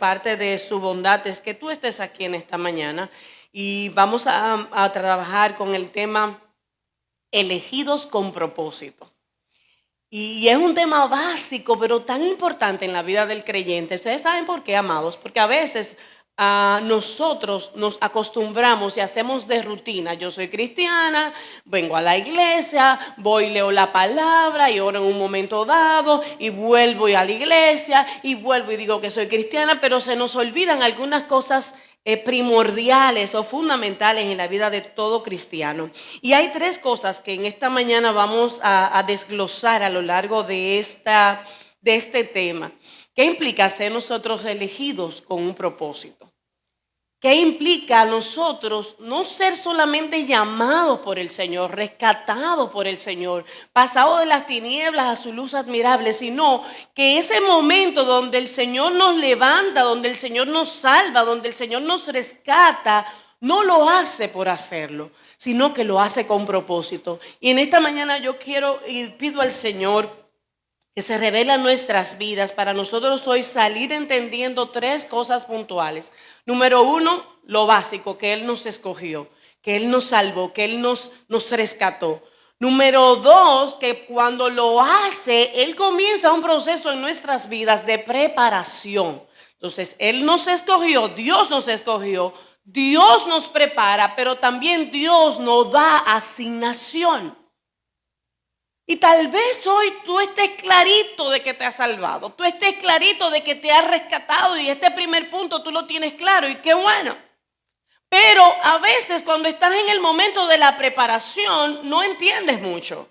parte de su bondad es que tú estés aquí en esta mañana y vamos a trabajar con el tema elegidos con propósito. Y es un tema básico, pero tan importante en la vida del creyente. Ustedes saben por qué, amados, porque a veces nosotros nos acostumbramos y hacemos de rutina. Yo soy cristiana, vengo a la iglesia, voy, leo la palabra y oro en un momento dado y vuelvo a la iglesia y vuelvo y digo que soy cristiana, pero se nos olvidan algunas cosas primordiales o fundamentales en la vida de todo cristiano. Y hay tres cosas que en esta mañana vamos a desglosar a lo largo de este tema. ¿Qué implica ser nosotros elegidos con un propósito? ¿Qué implica a nosotros no ser solamente llamados por el Señor, rescatados por el Señor, pasados de las tinieblas a su luz admirable, sino que ese momento donde el Señor nos levanta, donde el Señor nos salva, donde el Señor nos rescata, no lo hace por hacerlo, sino que lo hace con propósito? Y en esta mañana yo quiero y pido al Señor que se revela en nuestras vidas para nosotros hoy salir entendiendo tres cosas puntuales. Número uno, lo básico, que Él nos escogió, que Él nos salvó, que Él nos rescató. Número dos, que cuando lo hace, Él comienza un proceso en nuestras vidas de preparación. Entonces, Él nos escogió, Dios nos prepara, pero también Dios nos da asignación. Y tal vez hoy tú estés clarito de que te has salvado, tú estés clarito de que te has rescatado y este primer punto tú lo tienes claro y qué bueno. Pero a veces cuando estás en el momento de la preparación no entiendes mucho.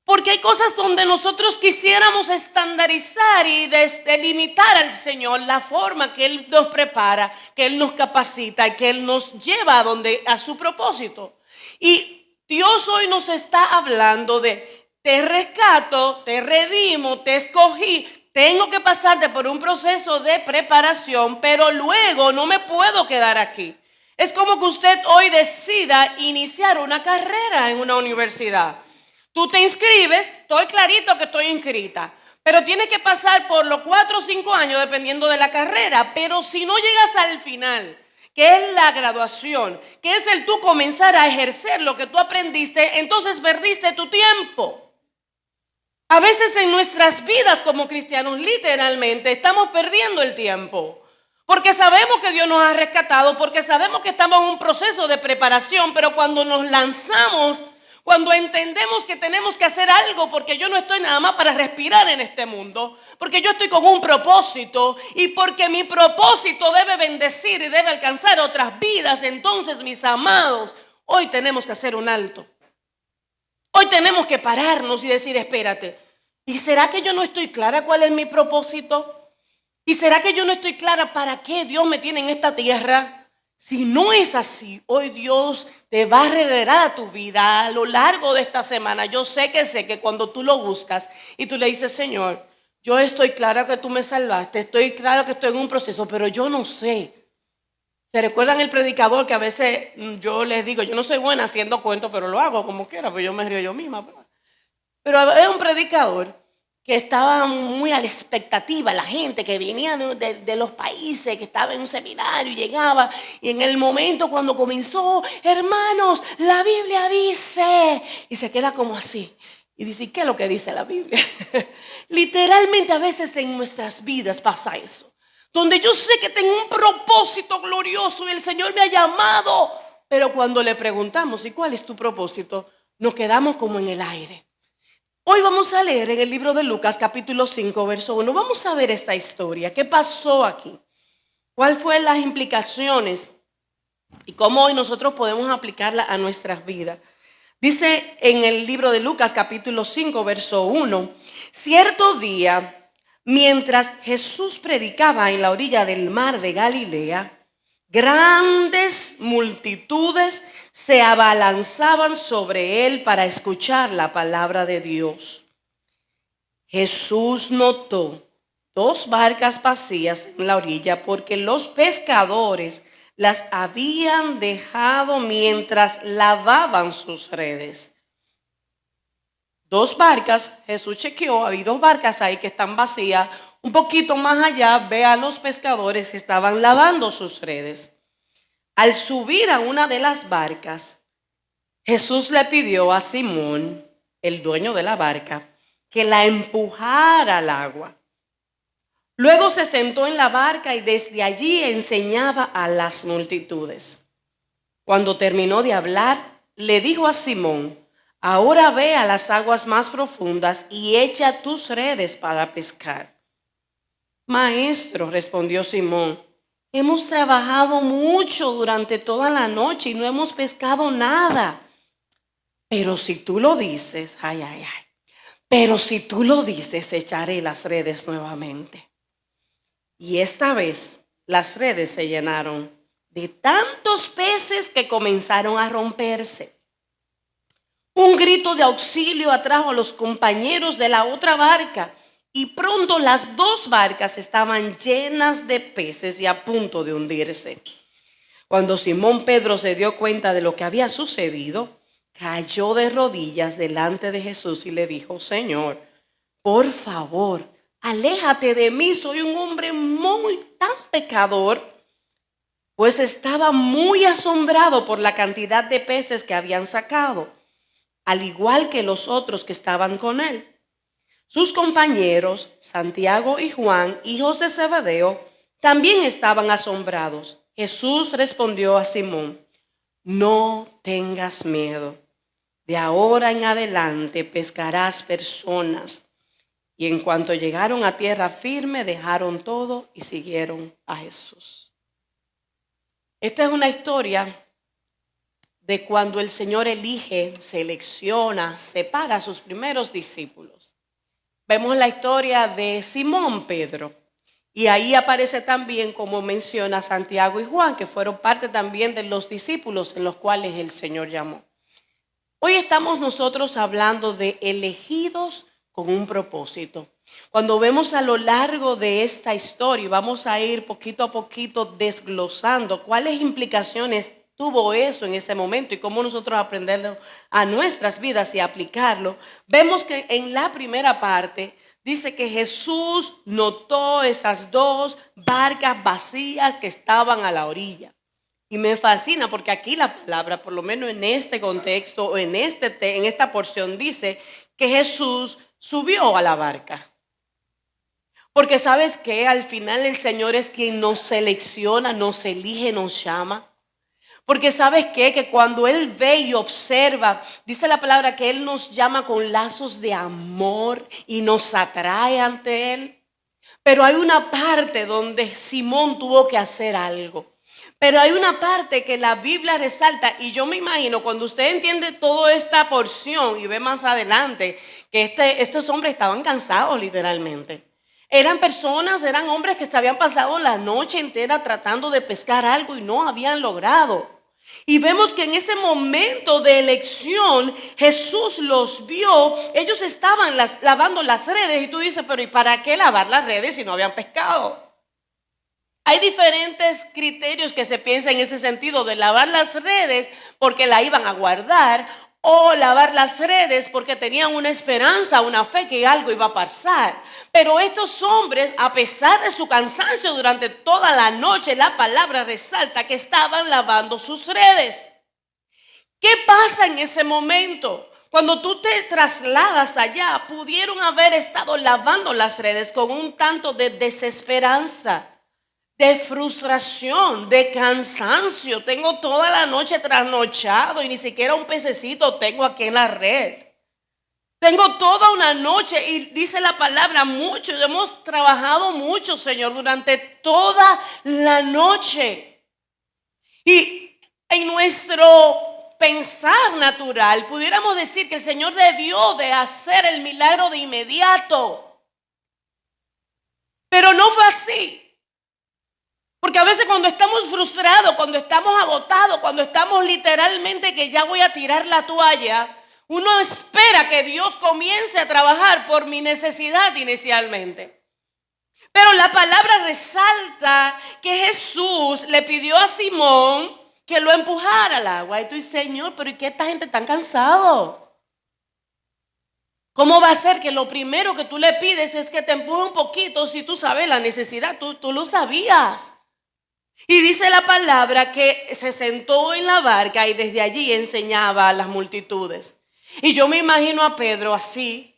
Porque hay cosas donde nosotros quisiéramos estandarizar y delimitar al Señor la forma que Él nos prepara, que Él nos capacita y que Él nos lleva a su propósito. Y Dios hoy nos está hablando de te rescato, te redimo, te escogí. Tengo que pasarte por un proceso de preparación, pero luego no me puedo quedar aquí. Es como que usted hoy decida iniciar una carrera en una universidad. Tú te inscribes, estoy clarito que estoy inscrita, pero tienes que pasar por los 4 o 5 años dependiendo de la carrera. Pero si no llegas al final, que es la graduación, que es el tú comenzar a ejercer lo que tú aprendiste, entonces perdiste tu tiempo. A veces en nuestras vidas como cristianos literalmente estamos perdiendo el tiempo. Porque sabemos que Dios nos ha rescatado, porque sabemos que estamos en un proceso de preparación, pero cuando nos lanzamos, cuando entendemos que tenemos que hacer algo, porque yo no estoy nada más para respirar en este mundo, porque yo estoy con un propósito y porque mi propósito debe bendecir y debe alcanzar otras vidas, entonces mis amados, hoy tenemos que hacer un alto. Hoy tenemos que pararnos y decir, espérate, ¿y será que yo no estoy clara cuál es mi propósito? ¿Y será que yo no estoy clara para qué Dios me tiene en esta tierra? Si no es así, hoy Dios te va a revelar a tu vida a lo largo de esta semana. Yo sé que cuando tú lo buscas y tú le dices, Señor, yo estoy clara que tú me salvaste, estoy clara que estoy en un proceso, pero yo no sé. ¿Se recuerdan el predicador que a veces yo les digo, yo no soy buena haciendo cuentos, pero lo hago como quiera, pues yo me río yo misma, ¿verdad? Pero es un predicador que estaba muy a la expectativa, la gente que venía de los países, que estaba en un seminario y llegaba, y en el momento cuando comenzó, hermanos, la Biblia dice, y se queda como así, y dice, ¿qué es lo que dice la Biblia? Literalmente a veces en nuestras vidas pasa eso, donde yo sé que tengo un propósito glorioso y el Señor me ha llamado, pero cuando le preguntamos, ¿y cuál es tu propósito? Nos quedamos como en el aire. Hoy vamos a leer en el libro de Lucas capítulo 5 verso 1. Vamos a ver esta historia. ¿Qué pasó aquí? ¿Cuáles fueron las implicaciones? Y cómo hoy nosotros podemos aplicarla a nuestras vidas. Dice en el libro de Lucas capítulo 5 verso 1. Cierto día, mientras Jesús predicaba en la orilla del mar de Galilea, grandes multitudes se abalanzaban sobre él para escuchar la palabra de Dios. Jesús notó 2 barcas vacías en la orilla porque los pescadores las habían dejado mientras lavaban sus redes. 2 barcas, Jesús chequeó, hay 2 barcas ahí que están vacías. Un poquito más allá ve a los pescadores que estaban lavando sus redes. Al subir a una de las barcas, Jesús le pidió a Simón, el dueño de la barca, que la empujara al agua. Luego se sentó en la barca y desde allí enseñaba a las multitudes. Cuando terminó de hablar, le dijo a Simón: ahora ve a las aguas más profundas y echa tus redes para pescar. Maestro, respondió Simón, hemos trabajado mucho durante toda la noche y no hemos pescado nada. Pero si tú lo dices, pero si tú lo dices, echaré las redes nuevamente. Y esta vez las redes se llenaron de tantos peces que comenzaron a romperse. Un grito de auxilio atrajo a los compañeros de la otra barca y pronto las dos barcas estaban llenas de peces y a punto de hundirse. Cuando Simón Pedro se dio cuenta de lo que había sucedido, cayó de rodillas delante de Jesús y le dijo: Señor, por favor, aléjate de mí, soy un hombre tan pecador. Pues estaba muy asombrado por la cantidad de peces que habían sacado, al igual que los otros que estaban con él. Sus compañeros, Santiago y Juan, hijos de Zebedeo, también estaban asombrados. Jesús respondió a Simón: no tengas miedo, de ahora en adelante pescarás personas. Y en cuanto llegaron a tierra firme, dejaron todo y siguieron a Jesús. Esta es una historia de cuando el Señor elige, selecciona, separa a sus primeros discípulos. Vemos la historia de Simón Pedro. Y ahí aparece también, como menciona, Santiago y Juan, que fueron parte también de los discípulos en los cuales el Señor llamó. Hoy estamos nosotros hablando de elegidos con un propósito. Cuando vemos a lo largo de esta historia, vamos a ir poquito a poquito desglosando cuáles implicaciones tuvo eso en ese momento y cómo nosotros aprenderlo a nuestras vidas y aplicarlo. Vemos que en la primera parte dice que Jesús notó esas dos barcas vacías que estaban a la orilla. Y me fascina porque aquí la palabra, por lo menos en este contexto o en esta porción, dice que Jesús subió a la barca. Porque ¿sabes qué? Al final el Señor es quien nos selecciona, nos elige, nos llama. Porque ¿sabes qué? Que cuando Él ve y observa, dice la palabra que Él nos llama con lazos de amor y nos atrae ante Él. Pero hay una parte donde Simón tuvo que hacer algo. Pero hay una parte que la Biblia resalta, y yo me imagino cuando usted entiende toda esta porción y ve más adelante que estos hombres estaban cansados literalmente. Eran hombres que se habían pasado la noche entera tratando de pescar algo y no habían logrado. Y vemos que en ese momento de elección Jesús los vio. Ellos estaban lavando las redes y tú dices, pero ¿y para qué lavar las redes si no habían pescado? Hay diferentes criterios que se piensa en ese sentido de lavar las redes porque la iban a guardar o lavar las redes porque tenían una esperanza, una fe que algo iba a pasar. Pero estos hombres, a pesar de su cansancio durante toda la noche, la palabra resalta que estaban lavando sus redes. ¿Qué pasa en ese momento? Cuando tú te trasladas allá, pudieron haber estado lavando las redes con un tanto de desesperanza, de frustración, de cansancio. Tengo toda la noche trasnochado y ni siquiera un pececito tengo aquí en la red. Tengo toda una noche y dice la palabra mucho. Hemos trabajado mucho, Señor, durante toda la noche. Y en nuestro pensar natural, pudiéramos decir que el Señor debió de hacer el milagro de inmediato. Pero no fue así. Porque a veces cuando estamos frustrados, cuando estamos agotados, cuando estamos literalmente que ya voy a tirar la toalla, uno espera que Dios comience a trabajar por mi necesidad inicialmente. Pero la palabra resalta que Jesús le pidió a Simón que lo empujara al agua. Y tú dices, Señor, pero ¿y qué esta gente tan cansado? ¿Cómo va a ser que lo primero que tú le pides es que te empuje un poquito si tú sabes la necesidad? Tú lo sabías. Y dice la palabra que se sentó en la barca y desde allí enseñaba a las multitudes. Y yo me imagino a Pedro así.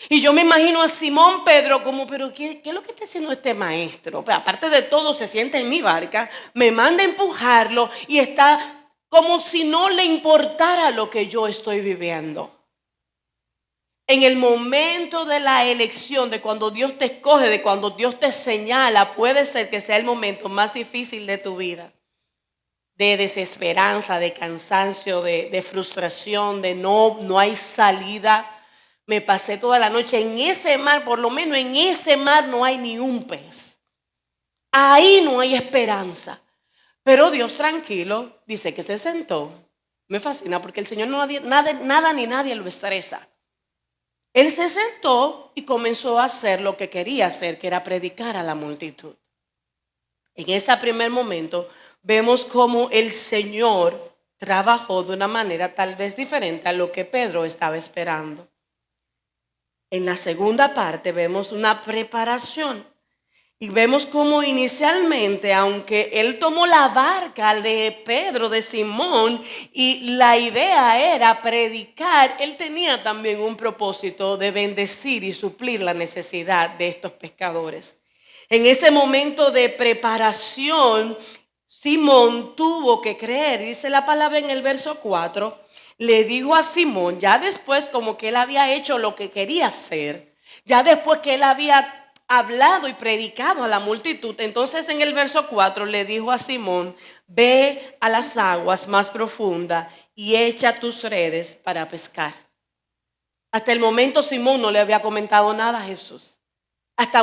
Y yo me imagino a Simón Pedro como, pero ¿qué es lo que está haciendo este maestro? Pues aparte de todo, se sienta en mi barca, me manda a empujarlo y está como si no le importara lo que yo estoy viviendo. En el momento de la elección, de cuando Dios te escoge, de cuando Dios te señala, puede ser que sea el momento más difícil de tu vida. De desesperanza, de cansancio, de frustración, de no hay salida. Me pasé toda la noche en ese mar, por lo menos en ese mar no hay ni un pez. Ahí no hay esperanza. Pero Dios tranquilo dice que se sentó. Me fascina porque el Señor nada ni nadie lo estresa. Él se sentó y comenzó a hacer lo que quería hacer, que era predicar a la multitud. En ese primer momento vemos cómo el Señor trabajó de una manera tal vez diferente a lo que Pedro estaba esperando. En la segunda parte vemos una preparación y vemos cómo inicialmente, aunque él tomó la barca de Pedro, de Simón, y la idea era predicar, él tenía también un propósito de bendecir y suplir la necesidad de estos pescadores. En ese momento de preparación, Simón tuvo que creer, dice la palabra en el verso 4, le dijo a Simón, ya después como que él había hecho lo que quería hacer, ya después que él había hablado y predicado a la multitud, entonces en el verso 4 le dijo a Simón, ve a las aguas más profundas y echa tus redes para pescar. Hasta el momento Simón no le había comentado nada a Jesús. Hasta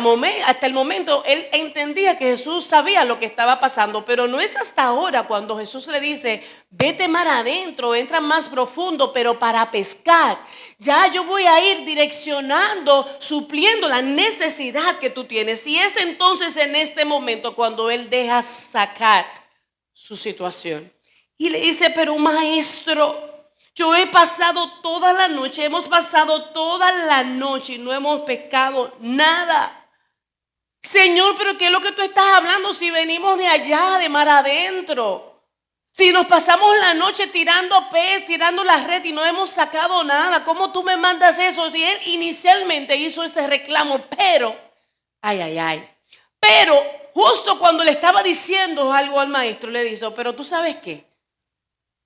el momento él entendía que Jesús sabía lo que estaba pasando, pero no es hasta ahora cuando Jesús le dice, vete mar adentro, entra más profundo, pero para pescar. Ya yo voy a ir direccionando, supliendo la necesidad que tú tienes. Y es entonces en este momento cuando él deja sacar su situación. Y le dice, pero maestro, yo he pasado toda la noche, hemos pasado toda la noche y no hemos pescado nada. Señor, pero ¿qué es lo que tú estás hablando si venimos de allá, de mar adentro? Si nos pasamos la noche tirando pez, tirando la red y no hemos sacado nada, ¿cómo tú me mandas eso? Si él inicialmente hizo ese reclamo, pero, pero justo cuando le estaba diciendo algo al maestro, le dijo, pero tú sabes qué,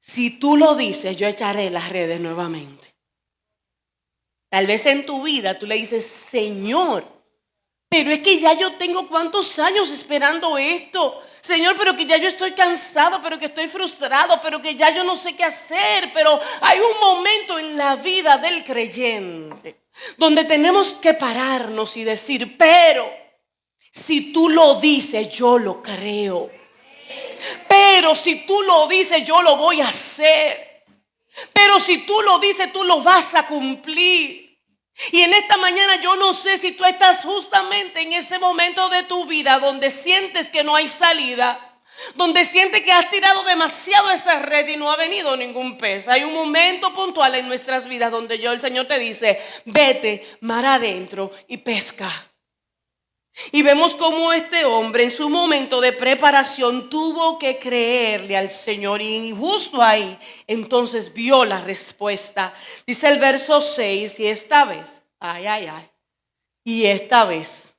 si tú lo dices, yo echaré las redes nuevamente. Tal vez en tu vida tú le dices, Señor, pero es que ya yo tengo cuántos años esperando esto. Señor, pero que ya yo estoy cansado, pero que estoy frustrado, pero que ya yo no sé qué hacer. Pero hay un momento en la vida del creyente donde tenemos que pararnos y decir, pero si tú lo dices, yo lo creo. Pero si tú lo dices, yo lo voy a hacer. Pero si tú lo dices, tú lo vas a cumplir. Y en esta mañana yo no sé si tú estás justamente en ese momento de tu vida donde sientes que no hay salida, donde sientes que has tirado demasiado esa red y no ha venido ningún pez. Hay un momento puntual en nuestras vidas donde el Señor te dice, vete mar adentro y pesca. Y vemos cómo este hombre en su momento de preparación tuvo que creerle al Señor y justo ahí entonces vio la respuesta. Dice el verso 6 y esta vez, y esta vez.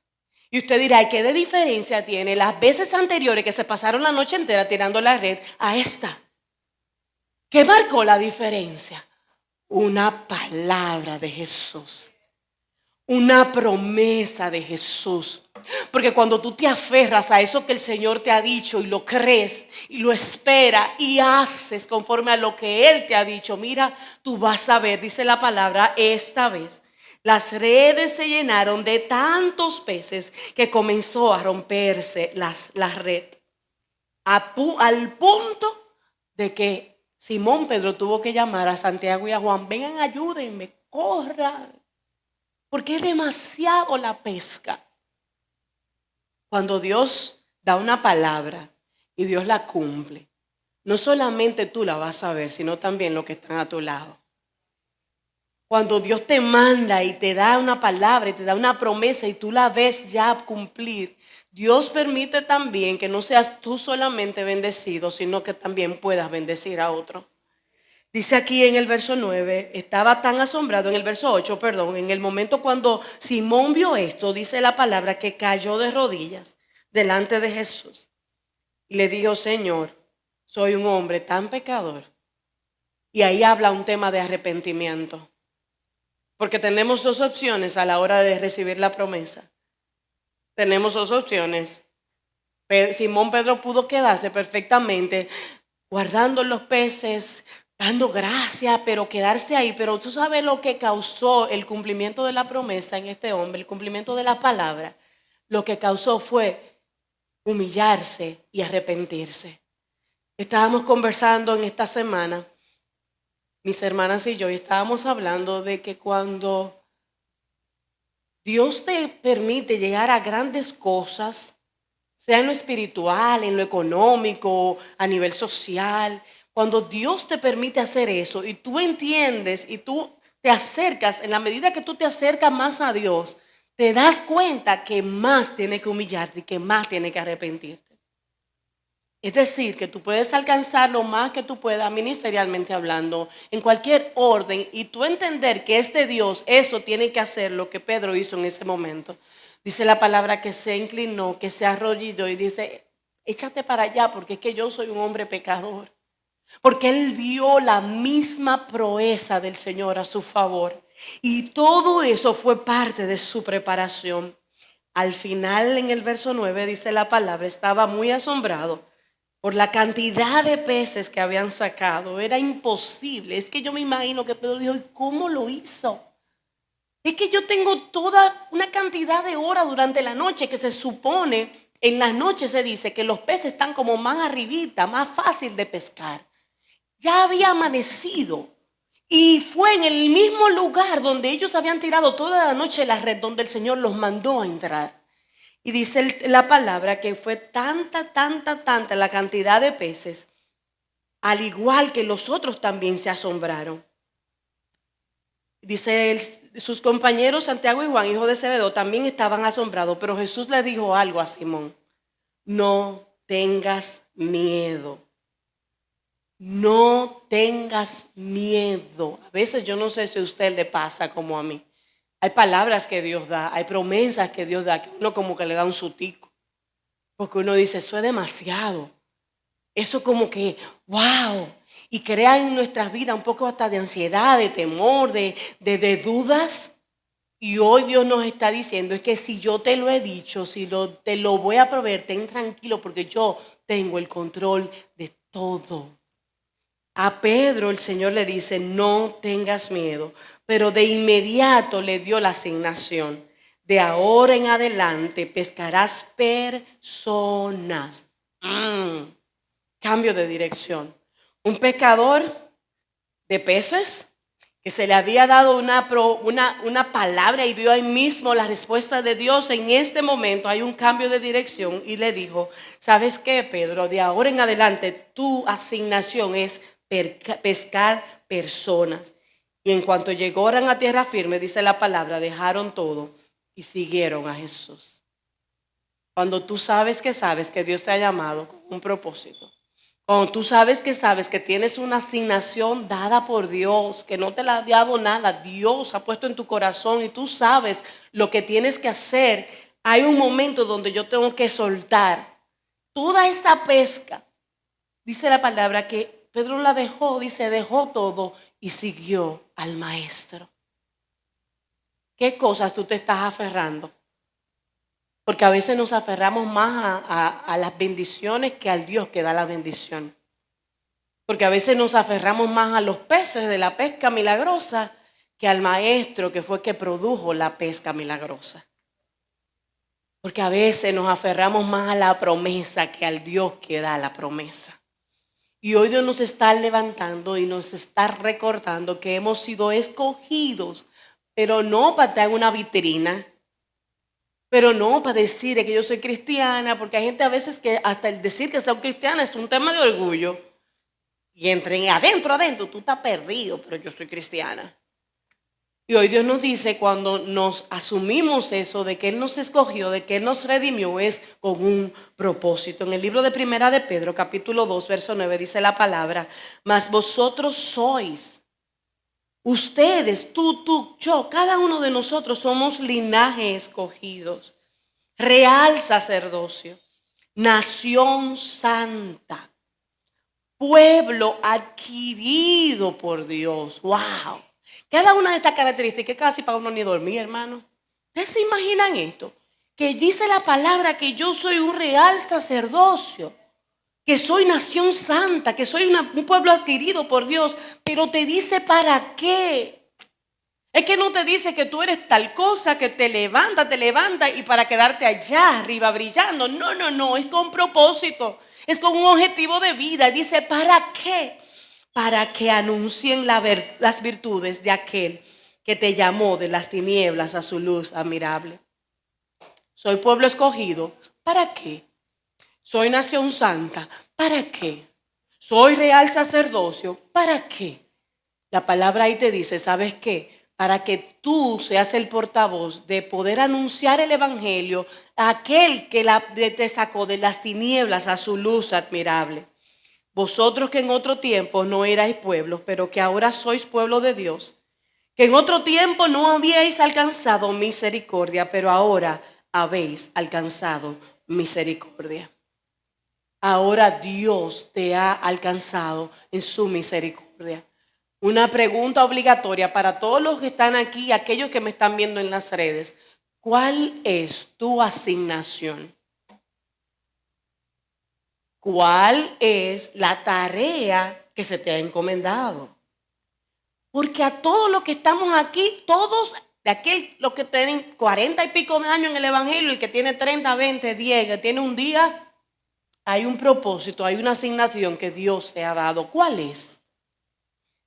Y usted dirá, ¿qué de diferencia tiene las veces anteriores que se pasaron la noche entera tirando la red a esta? ¿Qué marcó la diferencia? Una palabra de Jesús. Una promesa de Jesús. Porque cuando tú te aferras a eso que el Señor te ha dicho y lo crees y lo esperas y haces conforme a lo que Él te ha dicho, mira, tú vas a ver, dice la palabra, esta vez las redes se llenaron de tantos peces que comenzó a romperse la red. Al punto de que Simón Pedro tuvo que llamar a Santiago y a Juan, vengan, ayúdenme, corran. Porque es demasiado la pesca. Cuando Dios da una palabra y Dios la cumple, no solamente tú la vas a ver, sino también los que están a tu lado. Cuando Dios te manda y te da una palabra y te da una promesa y tú la ves ya cumplir, Dios permite también que no seas tú solamente bendecido, sino que también puedas bendecir a otro. Dice aquí en el verso 9, estaba tan asombrado, en el verso 8, perdón, en el momento cuando Simón vio esto, dice la palabra que cayó de rodillas delante de Jesús y le dijo: Señor, soy un hombre tan pecador. Y ahí habla un tema de arrepentimiento. Porque tenemos dos opciones a la hora de recibir la promesa. Tenemos dos opciones. Simón Pedro pudo quedarse perfectamente guardando los peces, dando gracias, pero quedarse ahí. Pero tú sabes lo que causó el cumplimiento de la promesa en este hombre, el cumplimiento de la palabra. Lo que causó fue humillarse y arrepentirse. Estábamos conversando en esta semana, mis hermanas y yo, y estábamos hablando de que cuando Dios te permite llegar a grandes cosas, sea en lo espiritual, en lo económico, a nivel social, cuando Dios te permite hacer eso y tú entiendes y tú te acercas, en la medida que tú te acercas más a Dios, te das cuenta que más tienes que humillarte y que más tienes que arrepentirte. Es decir, que tú puedes alcanzar lo más que tú puedas ministerialmente hablando, en cualquier orden, y tú entender que es de Dios, eso tiene que hacer lo que Pedro hizo en ese momento. Dice la palabra que se inclinó, que se arrodilló y dice: échate para allá porque es que yo soy un hombre pecador. Porque él vio la misma proeza del Señor a su favor. Y todo eso fue parte de su preparación. Al final, en el verso 9, dice la palabra, estaba muy asombrado por la cantidad de peces que habían sacado. Era imposible. Es que yo me imagino que Pedro dijo: ¿y cómo lo hizo? Es que yo tengo toda una cantidad de horas durante la noche que se supone, en las noches se dice que los peces están como más arribita, más fácil de pescar. Ya había amanecido y fue en el mismo lugar donde ellos habían tirado toda la noche la red, donde el Señor los mandó a entrar. Y dice la palabra que fue tanta la cantidad de peces, al igual que los otros también se asombraron. Dice sus compañeros Santiago y Juan, hijo de Zebedeo, también estaban asombrados, pero Jesús le dijo algo a Simón: no tengas miedo. No tengas miedo. A veces yo no sé si a usted le pasa como a mí. Hay palabras que Dios da, hay promesas que Dios da, que uno como que le da un sustico. Porque uno dice: eso es demasiado. Eso como que, wow. Y crea en nuestras vidas un poco hasta de ansiedad, de temor, de dudas. Y hoy Dios nos está diciendo: es que si yo te lo he dicho, si te lo voy a proveer, ten tranquilo porque yo tengo el control de todo. A Pedro el Señor le dice: no tengas miedo, pero de inmediato le dio la asignación: de ahora en adelante pescarás personas. Cambio de dirección. Un pescador de peces que se le había dado una palabra y vio ahí mismo la respuesta de Dios. En este momento hay un cambio de dirección y le dijo: ¿sabes qué, Pedro? De ahora en adelante tu asignación es pescar personas. Y en cuanto llegaron a tierra firme, dice la palabra, dejaron todo y siguieron a Jesús. Cuando tú sabes que Dios te ha llamado con un propósito, cuando tú sabes que tienes una asignación dada por Dios, que no te la ha dado nada, Dios ha puesto en tu corazón y tú sabes lo que tienes que hacer, hay un momento donde yo tengo que soltar toda esa pesca. Dice la palabra que Pedro la dejó, dice, dejó todo y siguió al maestro. ¿Qué cosas tú te estás aferrando? Porque a veces nos aferramos más a las bendiciones que al Dios que da la bendición. Porque a veces nos aferramos más a los peces de la pesca milagrosa que al maestro que fue que produjo la pesca milagrosa. Porque a veces nos aferramos más a la promesa que al Dios que da la promesa. Y hoy Dios nos está levantando y nos está recordando que hemos sido escogidos, pero no para estar en una vitrina, pero no para decir que yo soy cristiana, porque hay gente a veces que hasta el decir que soy cristiana es un tema de orgullo. Y adentro, tú estás perdido, pero yo soy cristiana. Y hoy Dios nos dice, cuando nos asumimos eso, de que Él nos escogió, de que Él nos redimió, es con un propósito. En el libro de Primera de Pedro, capítulo 2, verso 9, dice la palabra: mas vosotros sois, ustedes, tú, yo, cada uno de nosotros somos linaje escogidos, real sacerdocio, nación santa, pueblo adquirido por Dios. ¡Wow! Cada una de estas características, casi para uno ni dormir, hermano. ¿Ustedes se imaginan esto? Que dice la palabra que yo soy un real sacerdocio, que soy nación santa, que soy un pueblo adquirido por Dios, pero te dice para qué. Es que no te dice que tú eres tal cosa, que te levanta y para quedarte allá arriba brillando. No, no, no, es con propósito, es con un objetivo de vida. Dice, ¿para qué? Para que anuncien las virtudes de aquel que te llamó de las tinieblas a su luz admirable. Soy pueblo escogido, ¿para qué? Soy nación santa, ¿para qué? Soy real sacerdocio, ¿para qué? La palabra ahí te dice, ¿sabes qué? Para que tú seas el portavoz de poder anunciar el evangelio a aquel que te sacó de las tinieblas a su luz admirable. Vosotros que en otro tiempo no erais pueblos, pero que ahora sois pueblo de Dios, que en otro tiempo no habíais alcanzado misericordia, pero ahora habéis alcanzado misericordia. Ahora Dios te ha alcanzado en su misericordia. Una pregunta obligatoria para todos los que están aquí y aquellos que me están viendo en las redes. ¿Cuál es tu asignación? ¿Cuál es la tarea que se te ha encomendado? Porque a todos los que estamos aquí, todos, de aquel, los que tienen 40 y pico de años en el evangelio, el que tiene 30, 20, 10, que tiene un día, hay un propósito, hay una asignación que Dios te ha dado. ¿Cuál es?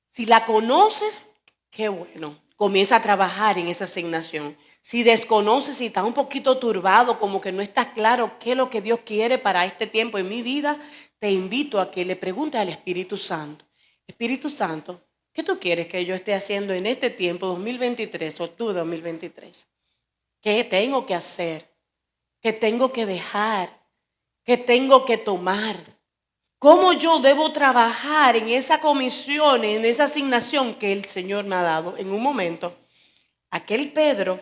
Si la conoces, qué bueno, comienza a trabajar en esa asignación. Si desconoces, si estás un poquito turbado, como que no estás claro qué es lo que Dios quiere para este tiempo en mi vida, te invito a que le preguntes al Espíritu Santo. Espíritu Santo, ¿qué tú quieres que yo esté haciendo en este tiempo 2023, octubre 2023? ¿Qué tengo que hacer? ¿Qué tengo que dejar? ¿Qué tengo que tomar? ¿Cómo yo debo trabajar en esa comisión, en esa asignación que el Señor me ha dado? En un momento, aquel Pedro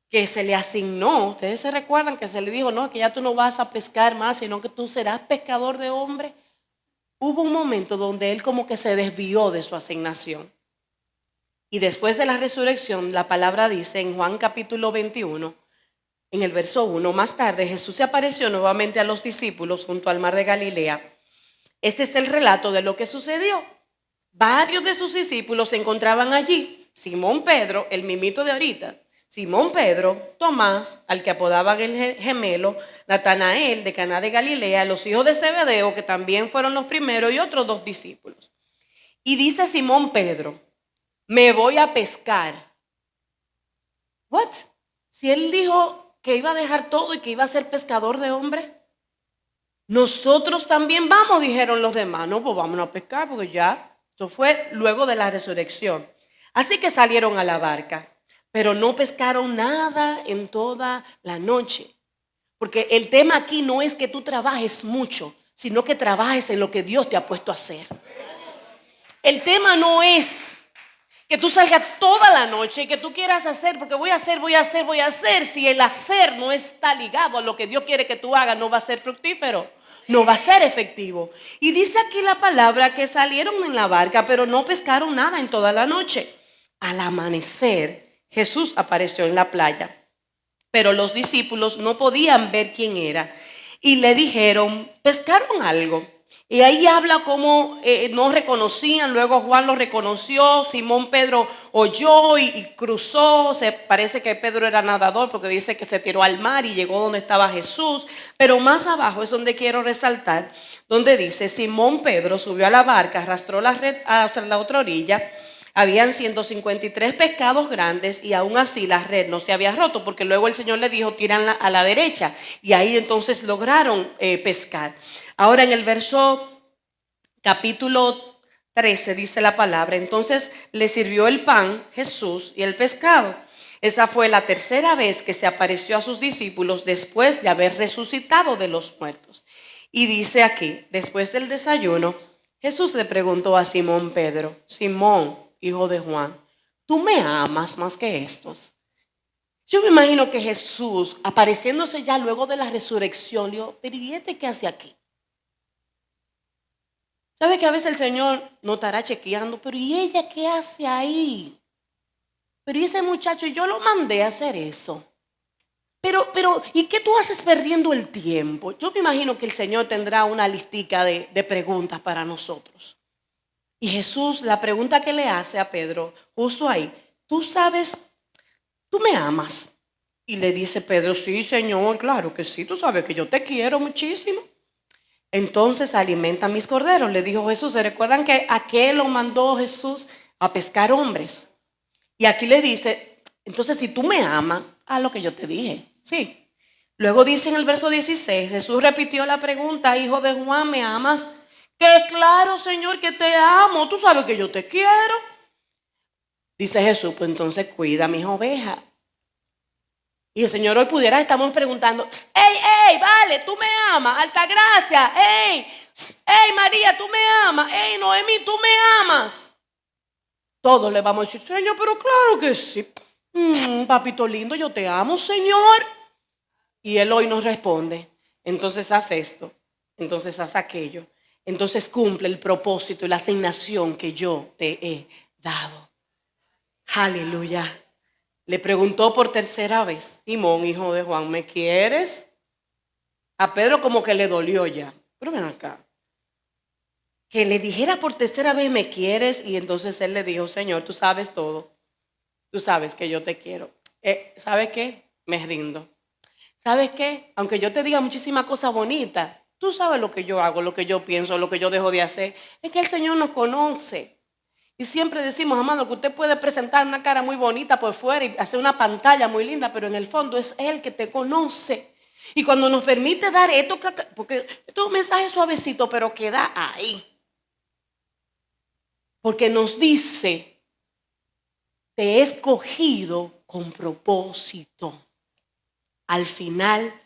que se le asignó, ustedes se recuerdan que se le dijo, no, que ya tú no vas a pescar más, sino que tú serás pescador de hombres. Hubo un momento donde él como que se desvió de su asignación. Y después de la resurrección, la palabra dice en Juan capítulo 21, en el verso 1, más tarde Jesús se apareció nuevamente a los discípulos junto al mar de Galilea. Este es el relato de lo que sucedió. Varios de sus discípulos se encontraban allí. Simón Pedro, el mimito de ahorita. Simón Pedro, Tomás, al que apodaban el gemelo, Natanael de Caná de Galilea, los hijos de Zebedeo, que también fueron los primeros, y otros 2 discípulos. Y dice Simón Pedro, me voy a pescar. ¿What? Si él dijo que iba a dejar todo y que iba a ser pescador de hombres. Nosotros también vamos, dijeron los demás. No, pues vámonos a pescar porque ya, esto fue luego de la resurrección. Así que salieron a la barca, pero no pescaron nada en toda la noche. Porque el tema aquí no es que tú trabajes mucho, sino que trabajes en lo que Dios te ha puesto a hacer. El tema no es que tú salgas toda la noche y que tú quieras hacer, porque voy a hacer. Si el hacer no está ligado a lo que Dios quiere que tú hagas, no va a ser fructífero, no va a ser efectivo. Y dice aquí la palabra que salieron en la barca, pero no pescaron nada en toda la noche. Al amanecer, Jesús apareció en la playa, pero los discípulos no podían ver quién era. Y le dijeron, ¿pescaron algo? Y ahí habla cómo no reconocían, luego Juan lo reconoció, Simón Pedro oyó y cruzó, parece que Pedro era nadador porque dice que se tiró al mar y llegó donde estaba Jesús, pero más abajo es donde quiero resaltar, donde dice, Simón Pedro subió a la barca, arrastró la red hasta la otra orilla, habían 153 pescados grandes y aún así la red no se había roto porque luego el Señor le dijo, tíranla a la derecha y ahí entonces lograron pescar. Ahora en el verso capítulo 13 dice la palabra: entonces le sirvió el pan Jesús y el pescado. Esa fue la tercera vez que se apareció a sus discípulos después de haber resucitado de los muertos. Y dice aquí: después del desayuno, Jesús le preguntó a Simón Pedro: Simón, hijo de Juan, ¿tú me amas más que estos? Yo me imagino que Jesús, apareciéndose ya luego de la resurrección, dijo: pero ¿y este qué hace aquí? ¿Sabe que a veces el Señor nos estará chequeando? Pero ¿y ella qué hace ahí? Pero ¿y ese muchacho? Yo lo mandé a hacer eso. Pero, ¿y qué tú haces perdiendo el tiempo? Yo me imagino que el Señor tendrá una listica de preguntas para nosotros. Y Jesús, la pregunta que le hace a Pedro, justo ahí: tú sabes, tú me amas. Y le dice Pedro: sí, Señor, claro que sí, tú sabes que yo te quiero muchísimo. Entonces alimenta mis corderos, le dijo Jesús. ¿Se recuerdan que a qué lo mandó Jesús? A pescar hombres. Y aquí le dice: entonces si tú me amas, haz lo que yo te dije. Sí. Luego dice en el verso 16, Jesús repitió la pregunta: hijo de Juan, ¿me amas? Que claro, Señor, que te amo. Tú sabes que yo te quiero. Dice Jesús: pues entonces cuida mis ovejas. Y el Señor hoy pudiera, estamos preguntando: hey, vale, tú me amas, Altagracia, hey, María, tú me amas, hey, Noemí, tú me amas. Todos le vamos a decir: Señor, pero claro que sí. Papito lindo, yo te amo, Señor. Y Él hoy nos responde: entonces haz esto, entonces haz aquello, entonces cumple el propósito y la asignación que yo te he dado. Aleluya. Le preguntó por tercera vez: Simón, hijo de Juan, ¿me quieres? A Pedro como que le dolió ya. Pero ven acá. Que le dijera por tercera vez: ¿me quieres? Y entonces él le dijo: Señor, tú sabes todo. Tú sabes que yo te quiero. ¿Sabes qué? Me rindo. ¿Sabes qué? Aunque yo te diga muchísimas cosas bonitas, tú sabes lo que yo hago, lo que yo pienso, lo que yo dejo de hacer. Es que el Señor nos conoce. Y siempre decimos, amado, que usted puede presentar una cara muy bonita por fuera y hacer una pantalla muy linda, pero en el fondo es Él que te conoce. Y cuando nos permite dar esto, porque esto es un mensaje suavecito, pero queda ahí. Porque nos dice: te he escogido con propósito. Al final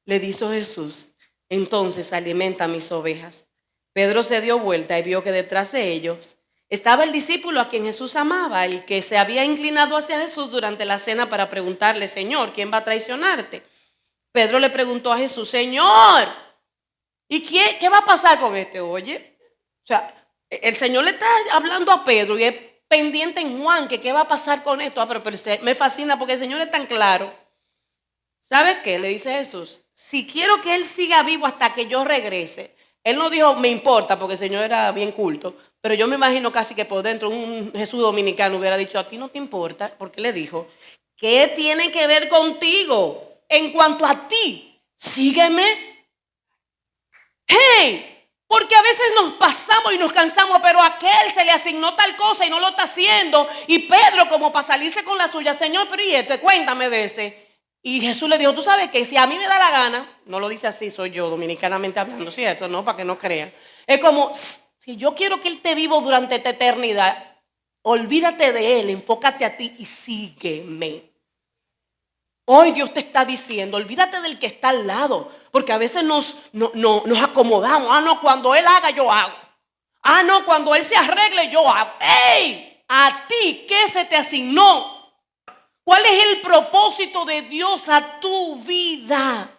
le dijo Jesús: entonces alimenta mis ovejas. Pedro se dio vuelta y vio que detrás de ellos estaba el discípulo a quien Jesús amaba, el que se había inclinado hacia Jesús durante la cena para preguntarle: Señor, ¿quién va a traicionarte? Pedro le preguntó a Jesús: Señor, ¿y qué va a pasar con este? Oye, o sea, el Señor le está hablando a Pedro y es pendiente en Juan que qué va a pasar con esto. Pero me fascina porque el Señor es tan claro. ¿Sabe qué? Le dice Jesús: si quiero que él siga vivo hasta que yo regrese. Él no dijo me importa, porque el Señor era bien culto, pero yo me imagino casi que por dentro un Jesús dominicano hubiera dicho: a ti no te importa, porque le dijo: ¿qué tiene que ver contigo? En cuanto a ti, sígueme. Hey, porque a veces nos pasamos y nos cansamos, pero a aquel se le asignó tal cosa y no lo está haciendo. Y Pedro, como para salirse con la suya: Señor, pero y cuéntame de ese. Y Jesús le dijo: tú sabes que si a mí me da la gana, no lo dice así, soy yo dominicanamente hablando, ¿cierto? No, para que no crean. Es como, si yo quiero que Él esté vivo durante esta eternidad, olvídate de Él, enfócate a ti y sígueme. Hoy Dios te está diciendo: olvídate del que está al lado, porque a veces nos acomodamos. Ah, no, cuando Él haga, yo hago. Ah, no, cuando Él se arregle, yo hago. ¡Ey! A ti, ¿qué se te asignó? ¿Cuál es el propósito de Dios a tu vida?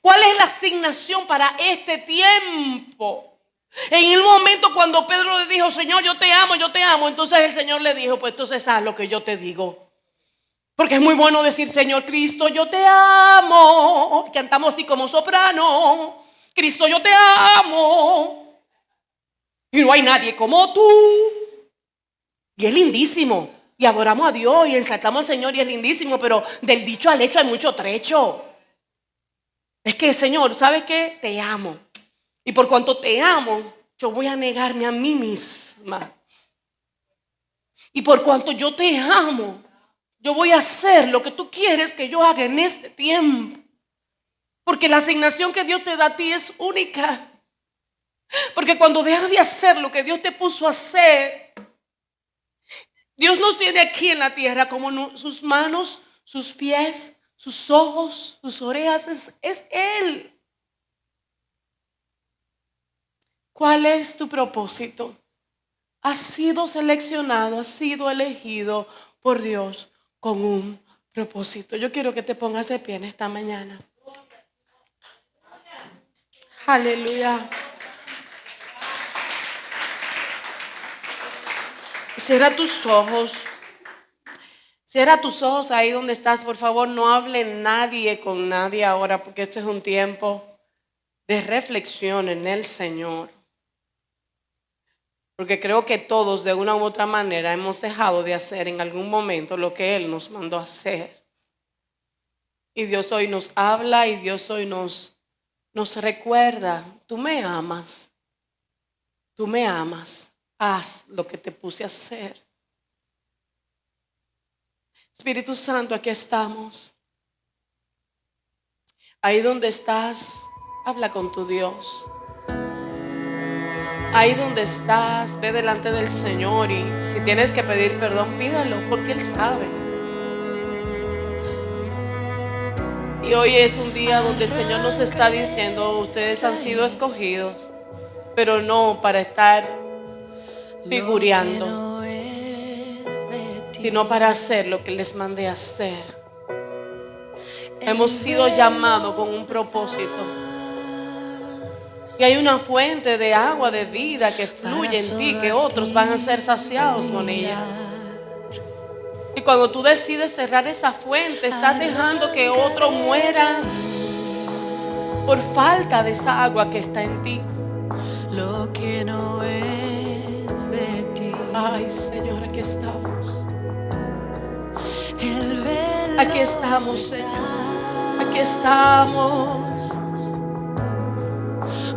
¿Cuál es la asignación para este tiempo? En el momento cuando Pedro le dijo: Señor, yo te amo, entonces el Señor le dijo: pues entonces haz lo que yo te digo. Porque es muy bueno decir: Señor Cristo, yo te amo. Cantamos así como soprano: Cristo, yo te amo. Y no hay nadie como tú. Y es lindísimo. Y adoramos a Dios y exaltamos al Señor y es lindísimo, pero del dicho al hecho hay mucho trecho. Es que, Señor, ¿sabes qué? Te amo. Y por cuanto te amo, yo voy a negarme a mí misma. Y por cuanto yo te amo, yo voy a hacer lo que tú quieres que yo haga en este tiempo. Porque la asignación que Dios te da a ti es única. Porque cuando dejas de hacer lo que Dios te puso a hacer, Dios nos tiene aquí en la tierra como sus manos, sus pies, sus ojos, sus orejas. Es Él. ¿Cuál es tu propósito? Has sido seleccionado, has sido elegido por Dios con un propósito. Yo quiero que te pongas de pie en esta mañana. Aleluya. Cierra tus ojos. Cierra tus ojos ahí donde estás. Por favor, no hable nadie con nadie ahora, porque esto es un tiempo de reflexión en el Señor. Porque creo que todos de una u otra manera hemos dejado de hacer en algún momento lo que Él nos mandó a hacer. Y Dios hoy nos habla y Dios hoy nos recuerda: tú me amas. Tú me amas. Haz lo que te puse a hacer. Espíritu Santo, aquí estamos. Ahí donde estás, habla con tu Dios. Ahí donde estás, ve delante del Señor y si tienes que pedir perdón, pídalo, porque Él sabe. Y hoy es un día donde el Señor nos está diciendo: ustedes han sido escogidos, pero no para estar figureando, sino para hacer lo que les mandé a hacer. Hemos sido llamados con un propósito. Y hay una fuente de agua de vida que fluye en ti, que otros van a ser saciados con ella. Y cuando tú decides cerrar esa fuente, estás dejando que otro muera por falta de esa agua que está en ti. Lo que no es de ti. Ay, Señor, aquí estamos. Aquí estamos, Señor. Aquí estamos.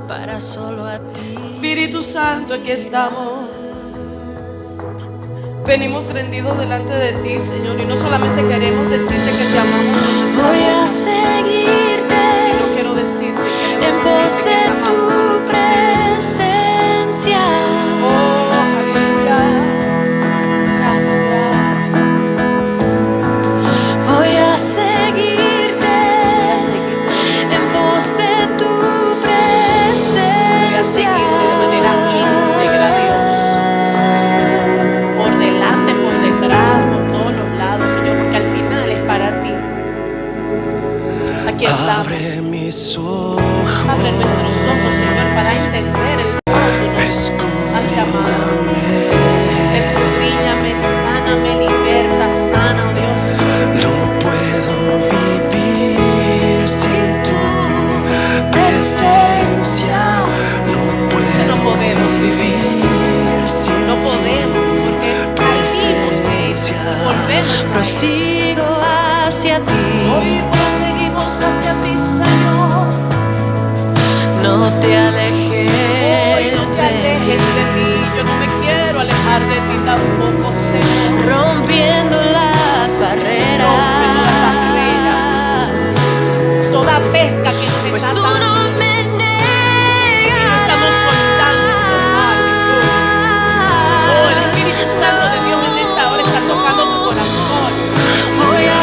Para solo a ti. Espíritu Santo, aquí estamos. Venimos rendidos delante de ti, Señor, y no solamente queremos decirte que te amamos. Voy a seguirte. No quiero decirte, en pos de tu presencia. Oh, aleluya. Gracias. Voy a seguirte en pos de tu presencia. Voy a seguirte de manera íntegra, Dios. Por delante, por detrás, por todos los lados, Señor, porque al final es para ti. Aquí estamos. Abre mis ojos. Abre nuestros ojos, Señor, para entender el propósito que nos has llamado. Escudriñame, sáname, liberta, sana, oh Dios. No puedo vivir sin tu presencia. No puedo vivir sin No podemos, porque salimos de eso, volvemos a eso. prosigo hacia ti. Hoy proseguimos hacia ti, Señor. No te alejes Hoy no te alejes de mí. Yo no me quiero alejar de ti tampoco, Señor. rompiendo las barreras. Toda pesca que se Pues está tú dando, no me y no estamos soltando por mar, Jesús. Oh, el Espíritu Santo de Dios en esta hora está tocando tu corazón. Voy a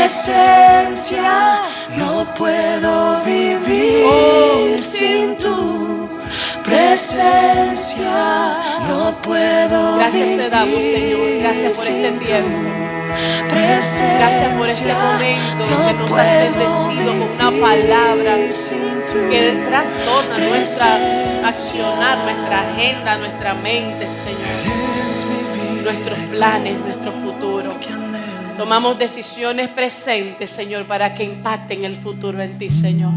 presencia, no puedo vivir sin tu presencia, no puedo Gracias vivir te damos, Señor. Gracias por este sin tu tiempo. presencia, Gracias por este momento donde no nos has puedo bendecido con una palabra vivir sin tu que trastorna nuestra presencia. accionar, nuestra agenda, nuestra mente, Señor. Eres mi vida Nuestros y planes, todo nuestro futuro. que anhelo. Tomamos decisiones presentes, Señor, para que impacten el futuro en ti, Señor.